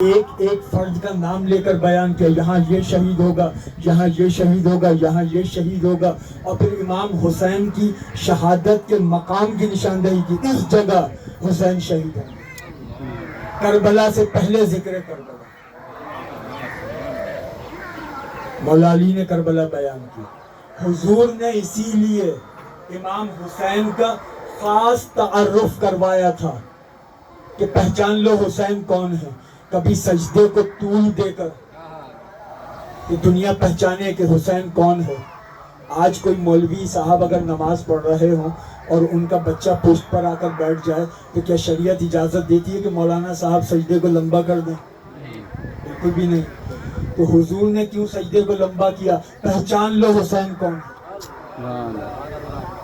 ایک ایک فرد کا نام لے کر بیان کیا، یہاں یہ شہید ہوگا، یہاں یہ شہید ہوگا، یہاں یہ شہید ہوگا، اور پھر امام حسین کی شہادت کے مقام کی نشاندہی کی، اس جگہ حسین شہید ہوں گے۔ کربلا سے پہلے ذکر کربلا، مولا علی نے کربلا بیان کی۔ حضور نے اسی لیے امام حسین کا خاص تعارف کروایا تھا کہ پہچان لو حسین کون ہے، کبھی سجدے کو طول دے کر کہ دنیا پہچانے کہ حسین کون ہے۔ آج کوئی مولوی صاحب اگر نماز پڑھ رہے ہوں اور ان کا بچہ پشت پر آ کر بیٹھ جائے تو کیا شریعت اجازت دیتی ہے کہ مولانا صاحب سجدے کو لمبا کر دیں؟ بالکل بھی نہیں۔ تو حضور نے کیوں سجدے کو لمبا کیا؟ پہچان لو حسین کون ہے۔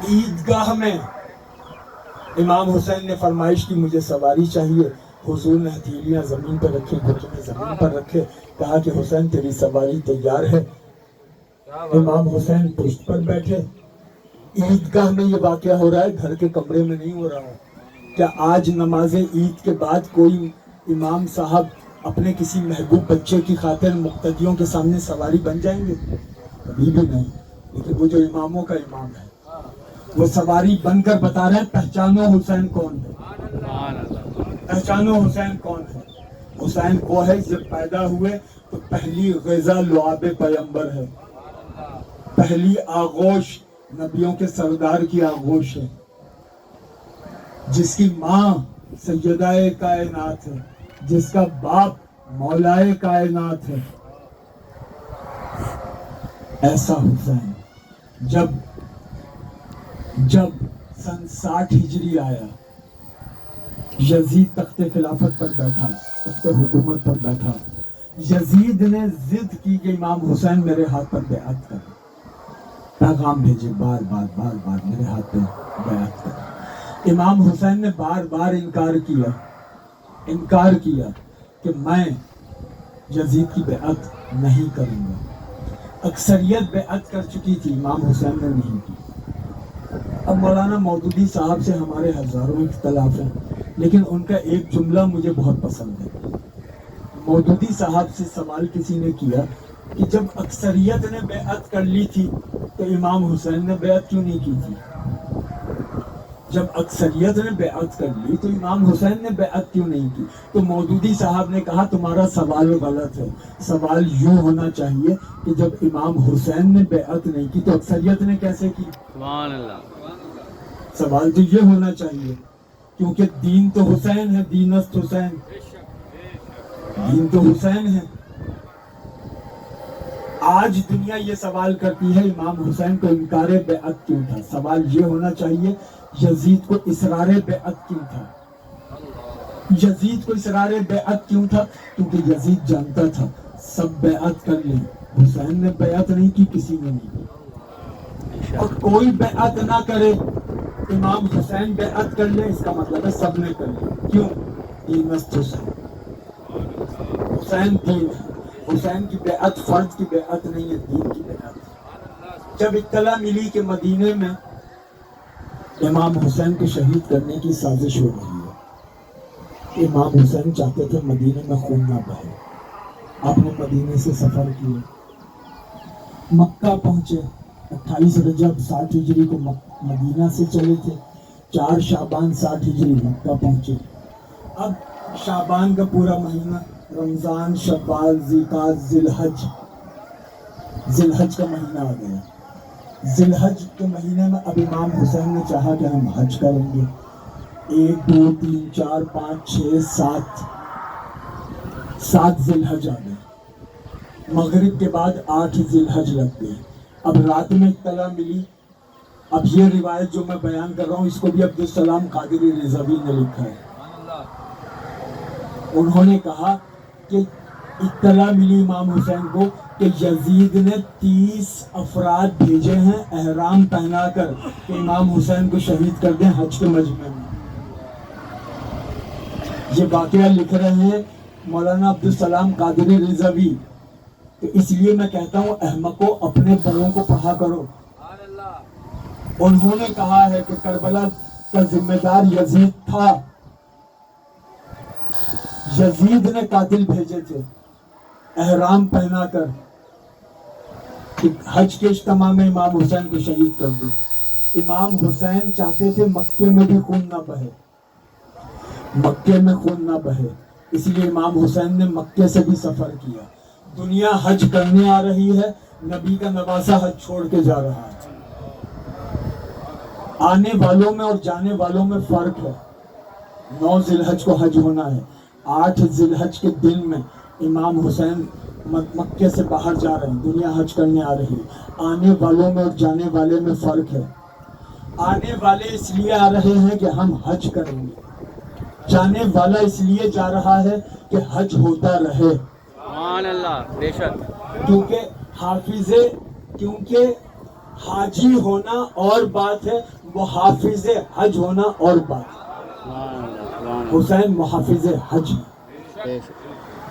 عیدگاہ میں امام حسین نے فرمائش کی مجھے سواری چاہیے، حضور نے ہتھیلیاں زمین پر رکھی، گھٹنے زمین پر رکھے، کہا کہ حسین تیری سواری تیار ہے۔ امام حسین پشت پر بیٹھے۔ عیدگاہ میں یہ واقعہ ہو رہا ہے، گھر کے کمرے میں نہیں ہو رہا ہے۔ کیا آج نماز عید کے بعد کوئی امام صاحب اپنے کسی محبوب بچے کی خاطر مقتدیوں کے سامنے سواری بن جائیں گے؟ کبھی بھی نہیں۔ لیکن وہ جو اماموں کا امام ہے وہ سواری بن کر بتا رہے ہیں پہچانو حسین کون ہے، پہچانو حسین کون ہے۔ حسین وہ ہے جب پیدا ہوئے تو پہلی غذا لعاب پیغمبر ہے، پہلی آغوش نبیوں کے سردار کی آغوش ہے، جس کی ماں سیدہ کائنات ہے، جس کا باپ مولائے کائنات ہے۔ ایسا حسین جب سن 60 ہجری آیا، یزید تخت خلافت پر بیٹھا، تخت حکومت پر بیٹھا، یزید نے ضد کی کہ امام حسین میرے ہاتھ پر بیعت کر، پیغام بھیجے بار بار میرے ہاتھ پہ بیعت کر۔ امام حسین نے بار بار انکار کیا کہ میں یزید کی بیعت نہیں کروں گا۔ اکثریت بیعت کر چکی تھی، امام حسین نے نہیں کی۔ اب مولانا مودودی صاحب سے ہمارے ہزاروں اختلاف ہیں، لیکن ان کا ایک جملہ مجھے بہت پسند ہے۔ مودودی صاحب سے سوال کسی نے کیا کہ جب اکثریت نے بیعت کر لی تھی تو امام حسین نے بیعت کیوں نہیں کی تھی؟ جب اکثریت نے بیعت کر لی تو امام حسین نے بیعت کیوں نہیں کی؟ تو مودودی صاحب نے کہا تمہارا سوال غلط ہے، سوال یوں ہونا چاہیے کہ جب امام حسین نے بیعت نہیں کی تو اکثریت نے کیسے کی؟ سبحان اللہ۔ سوال تو یہ ہونا چاہیے، کیونکہ دین تو حسین ہے، دینست حسین، دین تو حسین ہے۔ آج دنیا یہ سوال کرتی ہے امام حسین کو انکار بیعت کیوں تھا؟ سوال یہ ہونا چاہیے یزید کو اصرار بیعت کیوں تھا؟ یزید کو اصرار بیعت کیوں تھا؟ کیونکہ یزید جانتا تھا سب بیعت کر لیں، حسین نے بیعت نہیں کی، کسی نے نہیں کی۔ اور کوئی بیعت نہ کرے، امام حسین بیعت کر لے، اس کا مطلب ہے سب نے کر لی۔ کیوں؟ دینست حسین، حسین دین ہے۔ حسین کی بیعت فرد کی بیعت نہیں ہے، دین کی بیعت۔ جب اطلاع ملی کہ مدینے میں امام حسین کو شہید کرنے کی سازش ہو رہی ہے، امام حسین چاہتے تھے مدینے میں خون نہ بہے۔ آپ نے مدینے سے سفر کیا، مکہ پہنچے، 28 رجب 60 ہجری کو مدینہ سے چلے تھے، 4 شعبان 60 ہجری مکہ پہنچے۔ اب شعبان کا پورا مہینہ، رمضان، شوال، ذوالقعدہ، ذی الحج کا مہینہ آ گیا۔ ذی الحج کے مہینے میں اب امام حسین نے چاہا کہ ہم حج کریں گے۔ 1 2 3 4 5 6 7 ذی الحج آ گئے۔ مغرب کے بعد 8 ذی الحج لگ گئے۔ اب رات میں اطلاع ملی۔ اب یہ روایت جو میں بیان کر رہا ہوں اس کو بھی عبدالسلام قادری رضوی نے لکھا ہے۔ انہوں نے کہا کہ اطلاع ملی امام حسین کو کہ یزید نے 30 افراد بھیجے ہیں احرام پہنا کر کہ امام حسین کو شہید کر دیں حج کے مجمع میں۔ یہ واقعہ لکھ رہے ہیں مولانا عبدالسلام قادری رضوی۔ تو اس لیے میں کہتا ہوں احمقوں، اپنے بڑوں کو پڑھا کرو۔ انہوں نے کہا ہے کہ کربلا کا ذمہ دار یزید تھا، یزید نے قاتل بھیجے تھے احرام پہنا کر کہ حج کے اجتماع میں امام حسین کو شہید کر دو. امام حسین چاہتے تھے مکے میں بھی خون نہ بہے، مکے میں خون نہ بہے، اس لیے امام حسین نے مکے سے بھی سفر کیا. دنیا حج کرنے آ رہی ہے، نبی کا نواسا حج چھوڑ کے جا رہا ہے. آنے والوں میں اور جانے والوں میں فرق ہے. 9 ذی الحج کو حج ہونا ہے، 8 ذی الحج کے دن میں امام حسین مکے سے باہر جا رہے ہیں، دنیا حج کرنے آ رہی ہے. آنے والوں میں اور جانے والے میں فرق ہے. آنے والے اس لیے آ رہے ہیں کہ ہم حج کریں گے، جانے والا اس لیے جا رہا ہے کہ حج ہوتا رہے. سبحان اللہ، بے شک. کیونکہ حاجی ہونا اور بات ہے، محافظ حج ہونا اور بات ہے. سبحان اللہ، سبحان اللہ، حسین محافظ حج ہے. بے شک.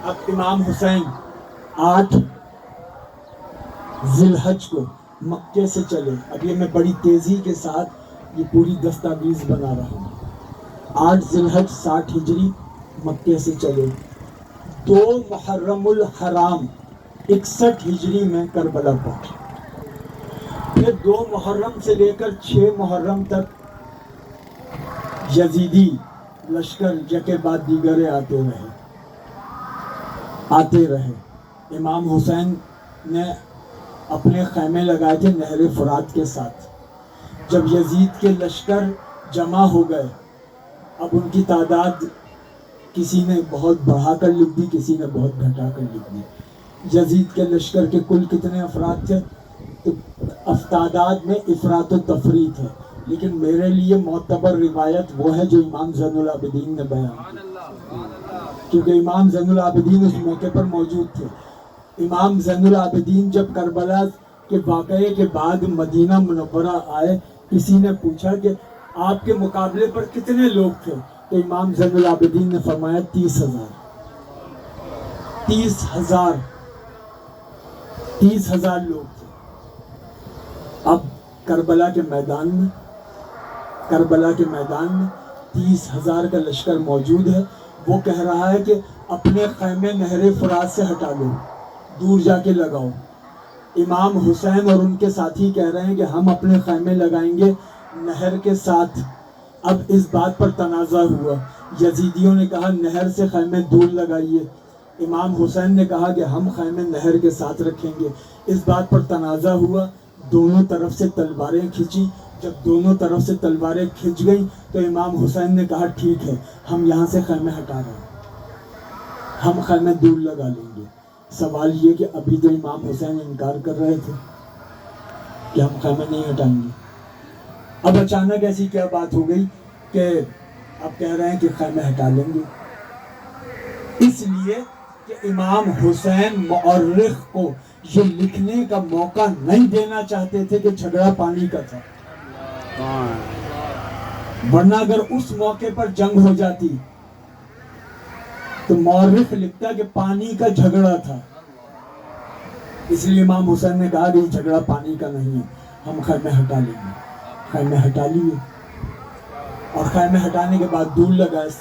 اب امام حسین 8 ذی الحج کو مکے سے چلے. اب یہ میں بڑی تیزی کے ساتھ یہ پوری دستاویز بنا رہا ہوں. 8 ذی الحج 60 ہجری مکے سے چلے. 2 محرم الحرام 61 ہجری میں کربلا پہنچے. پھر 2 محرم سے لے کر 6 محرم تک یزیدی لشکر یکے بعد دیگرے آتے رہے. امام حسین نے اپنے خیمے لگائے تھے نہر فرات کے ساتھ. جب یزید کے لشکر جمع ہو گئے، اب ان کی تعداد کسی نے بہت بڑھا کر لکھ دی، کسی نے بہت گھٹا کر لکھ دی. یزید کے لشکر کے کل کتنے افراد تھے؟ تو تعداد میں افراط و تفریط ہے، لیکن میرے لیے معتبر روایت وہ ہے جو امام زین العابدین نے بیان کی، کیونکہ امام زین العابدین اس موقع پر موجود تھے. امام زین العابدین جب کربلا کے واقعے کے بعد مدینہ منورہ آئے، کسی نے پوچھا کہ آپ کے مقابلے پر کتنے لوگ تھے؟ تو امام زین العابدین نے فرمایا 30,000. 30,000 لوگ تھے. اب کربلا کے میدان میں 30,000 کا لشکر موجود ہے. وہ کہہ رہا ہے کہ اپنے خیمے نہر فرات سے ہٹا لو، دور جا کے لگاؤ. امام حسین اور ان کے ساتھی کہہ رہے ہیں کہ ہم اپنے خیمے لگائیں گے نہر کے ساتھ. اب اس بات پر تنازع ہوا. یزیدیوں نے کہا نہر سے خیمے دور لگائیے. امام حسین نے کہا کہ ہم خیمے نہر کے ساتھ رکھیں گے. اس بات پر تنازع ہوا. دونوں طرف سے تلواریں کھینچی. جب دونوں طرف سے تلواریں کھنچ گئیں تو امام حسین نے کہا ٹھیک ہے، ہم یہاں سے خیمے ہٹا رہے ہیں، ہم خیمے دور لگا لیں گے. سوال یہ کہ ابھی تو امام حسین انکار کر رہے تھے کہ ہم خیمے نہیں ہٹائیں گے. اب اچانک ایسی کیا بات ہو گئی کہ اب کہہ رہے ہیں کہ خیمے ہٹا لیں گے؟ اس لیے کہ امام حسین مورخ کو یہ لکھنے کا موقع نہیں دینا چاہتے تھے کہ جھگڑا پانی کا تھا، ورنہ اگر اس موقع پر جنگ ہو جاتی تو مورخ لکھتا کہ پانی کا جھگڑا تھا. اس لیے امام حسین نے کہا کہ یہ جھگڑا پانی کا نہیں ہے، ہم خیمے ہٹا لیں گے. خیمے ہٹا لیے، اور خیمے ہٹانے کے بعد دور لگا.